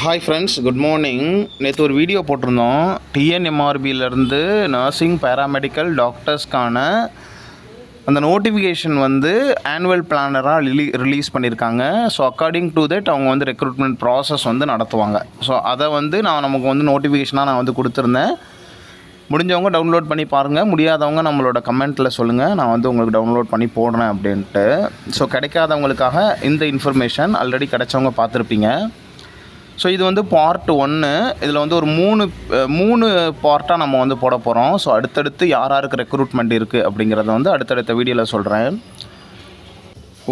Hi friends, good morning. நேற்று ஒரு video போட்டிருந்தோம். டிஎன்எம்ஆர்பியிலேருந்து நர்சிங் பேராமெடிக்கல் டாக்டர்ஸ்க்கான அந்த நோட்டிஃபிகேஷன் ஆனுவல் பிளானராக ரிலீஸ் பண்ணியிருக்காங்க. ஸோ அக்கார்டிங் டு தட் அவங்க ரெக்ரூட்மெண்ட் ப்ராசஸ் நடத்துவாங்க. ஸோ அதை நமக்கு நோட்டிஃபிகேஷனாக நான் கொடுத்துருந்தேன். முடிஞ்சவங்க டவுன்லோட் பண்ணி பாருங்கள், முடியாதவங்க நம்மளோட கமெண்ட்டில் சொல்லுங்கள், நான் உங்களுக்கு டவுன்லோட் பண்ணி போடுறேன் அப்படின்ட்டு. ஸோ கிடைக்காதவங்களுக்காக இந்த இன்ஃபர்மேஷன், ஆல்ரெடி கிடைச்சவங்க பார்த்துருப்பீங்க. ஸோ இது பார்ட் 1. இதில் ஒரு மூணு பார்ட்டாக நம்ம போட போகிறோம். ஸோ அடுத்தடுத்து யாருக்கு ரெக்ரூட்மெண்ட் இருக்குது அப்படிங்கிறத அடுத்தடுத்த வீடியோவில் சொல்கிறேன்.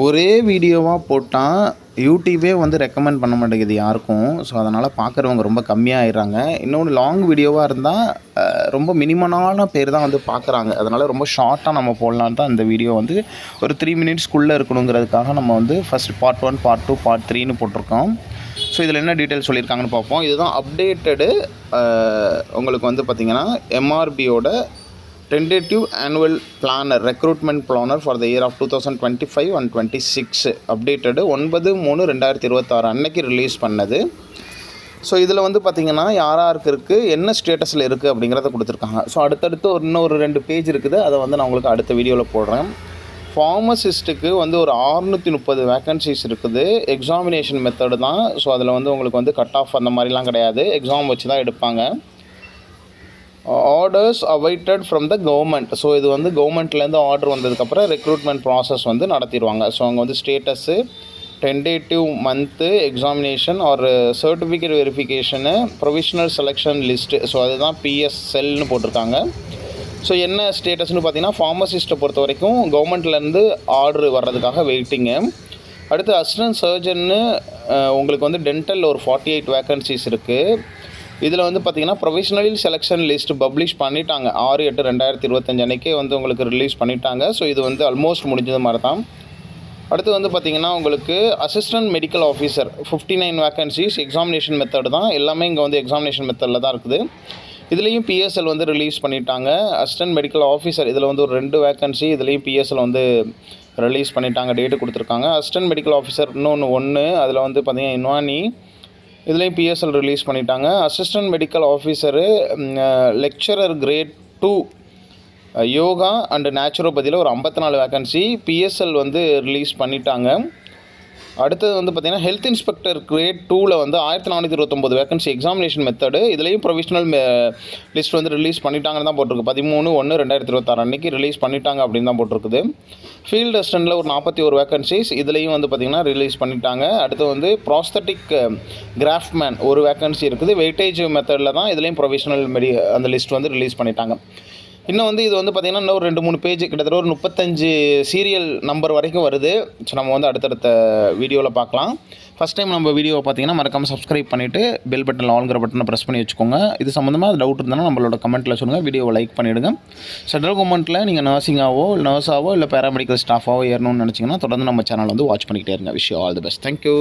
ஒரே வீடியோவாக போட்டால் யூடியூபே ரெக்கமெண்ட் பண்ண மாட்டேங்குது யாருக்கும். ஸோ அதனால் பார்க்குறவங்க ரொம்ப கம்மியாகிடுறாங்க. இன்னொன்று லாங் வீடியோவாக இருந்தால் ரொம்ப மினிமமான பேர் தான் பார்க்குறாங்க. அதனால் ரொம்ப ஷார்ட்டாக நம்ம போடலான்னு தான் இந்த வீடியோ ஒரு 3 மினிட்ஸ்க்குள்ளே இருக்கணுங்கிறதுக்காக நம்ம ஃபஸ்ட் பார்ட் 1, பார்ட் 2, பார்ட் 3ன்னு போட்டிருக்கோம். ஸோ இதில் என்ன டீட்டெயில் சொல்லியிருக்காங்கன்னு பார்ப்போம். இதுதான் அப்டேட்டடு. உங்களுக்கு பார்த்திங்கன்னா எம்ஆர்பியோட tentative annual planner, recruitment planner for the year of 2025 and 26 updated 9/3/2026 அன்னைக்கு ரிலீஸ் பண்ணது. ஸோ இதில் பார்த்திங்கன்னா யாருக்கு இருக்குது, என்ன ஸ்டேட்டஸில் இருக்குது அப்படிங்கிறத கொடுத்துருக்காங்க. ஸோ அடுத்தடுத்து இன்னொரு 2 பேஜ் இருக்குது. அதை நான் உங்களுக்கு அடுத்த வீடியோவில் போடுறேன். ஃபார்மசிஸ்ட்டுக்கு ஒரு 630 வேக்கன்சிஸ் இருக்குது. எக்ஸாமினேஷன் மெத்தடு தான். ஸோ அதில் உங்களுக்கு கட் ஆஃப் அந்த மாதிரிலாம் கிடையாது, எக்ஸாம் வச்சு தான் எடுப்பாங்க. Orders awaited from the government. So இது கவர்மெண்ட்லேருந்து ஆர்டர் வந்ததுக்கப்புறம் ரெக்ரூட்மெண்ட் ப்ராசஸ் நடத்திடுவாங்க. ஸோ அவங்க status, tentative month, examination or certificate verification, provisional selection list. So அதுதான் பிஎஸ்எல்னு போட்டிருக்காங்க. ஸோ என்ன ஸ்டேட்டஸ்னு பார்த்தீங்கன்னா, ஃபார்மசிஸ்ட்டை பொறுத்த வரைக்கும் கவர்மெண்ட்லேருந்து ஆர்டர் வர்றதுக்காக வெயிட்டிங்கு. அடுத்து அசிஸ்டன்ட் சர்ஜன்னு உங்களுக்கு டென்டல் ஒரு 48 வேக்கன்சிஸ் இருக்குது. இதில் பார்த்திங்கன்னா ப்ரொவிஷனல் செலெக்ஷன் லிஸ்ட் பப்ளிஷ் பண்ணிட்டாங்க. 6/8/2025 அன்றைக்கே உங்களுக்கு ரிலீஸ் பண்ணிட்டாங்க. ஸோ இது ஆல்மோஸ்ட் முடிஞ்சது மாதிரி தான். அடுத்து பார்த்திங்கன்னா உங்களுக்கு assistant medical officer 59 vacancies. Examination method தான், எல்லாமே இங்கே எக்ஸாமினேஷன் மெத்தடில் தான் இருக்குது. இதுலேயும் பிஎஸ்எல் ரிலீஸ் பண்ணிட்டாங்க. அசிஸ்டன்ட் மெடிக்கல் ஆஃபீஸர் இதில் ஒரு 2 வேக்கன்சி. இதுலேயும் பிஎஸ்எல் ரிலீஸ் பண்ணிட்டாங்க, டேட்டு கொடுத்துருக்காங்க. அசிஸ்டன்ட் மெடிக்கல் ஆஃபீஸர் இன்னொன்று 1, அதில் பார்த்திங்கன்னா இன்வானி, இதுலேயும் பிஎஸ்எல் ரிலீஸ் பண்ணிட்டாங்க. Assistant medical officer lecturer grade 2 yoga and நேச்சுரோபதியில் ஒரு 54 வேக்கன்சி. பிஎஸ்எல் ரிலீஸ் பண்ணிட்டாங்க. அடுத்தது பார்த்திங்கன்னா ஹெல்த் இன்ஸ்பெக்டர் கிரேட் 2ல் 1429 வேக்கன்சி. எக்ஸாமினேஷன் மெத்தடு இதுலேயும் ப்ரொவிஷனல் லிஸ்ட் ரிலீஸ் பண்ணிட்டாங்கன்னு தான் போட்டிருக்கு. 13/1/2026 அன்றைக்கி ரிலீஸ் பண்ணிட்டாங்க அப்படின்னு தான் போட்டிருக்குது. ஃபீல்டு அசிஸ்டண்ட்டில் ஒரு 41 வேக்கன்சிஸ். இதுலேயும் பார்த்திங்கன்னா ரிலீஸ் பண்ணிட்டாங்க. அடுத்து ப்ராஸ்தட்டிக் கிராஃப்ட்மேன் ஒரு வேக்கன்சி இருக்குது. வெயிட்டேஜ் மெத்தடில் தான் இதுலேயும் ப்ரொவிஷனல் அந்த லிஸ்ட் ரிலீஸ் பண்ணிட்டாங்க. இன்னும் இது பார்த்திங்கன்னா இன்னும் ஒரு 2-3 பேஜ், கிட்டத்தட்ட ஒரு 35 சீரியல் நம்பர் வரைக்கும் வருது. ஸோ நம்ம அடுத்தடுத்த வீடியோவில் பார்க்கலாம். ஃபஸ்ட் டைம் நம்ம வீடியோவை பார்த்தீங்கன்னா மறக்காமல் சப்ஸ்கிரைப் பண்ணிவிட்டு பெல் பட்டனில் ஆல்ங்கிற பட்டனை ப்ரெஸ் பண்ணி வச்சுக்கோங்க. இது சம்மந்தமாக டவுட் இருந்தாலும் நம்மளோட கமெண்ட்டில் சொல்லுங்கள், வீடியோவை லைக் பண்ணிவிடுங்க. சென்ட்ரல் கவர்மெண்ட்டில் நீங்கள் நர்ஸாவோ இல்லை பேராமெடிக்கல் ஸ்டாஃபாவோ ஏறணும்னு நினச்சிங்கன்னா தொடர்ந்து நம்ம சேனல் வாட்ச் பண்ணிக்கிட்டே இருங்க. Wish you all the best. Thank you.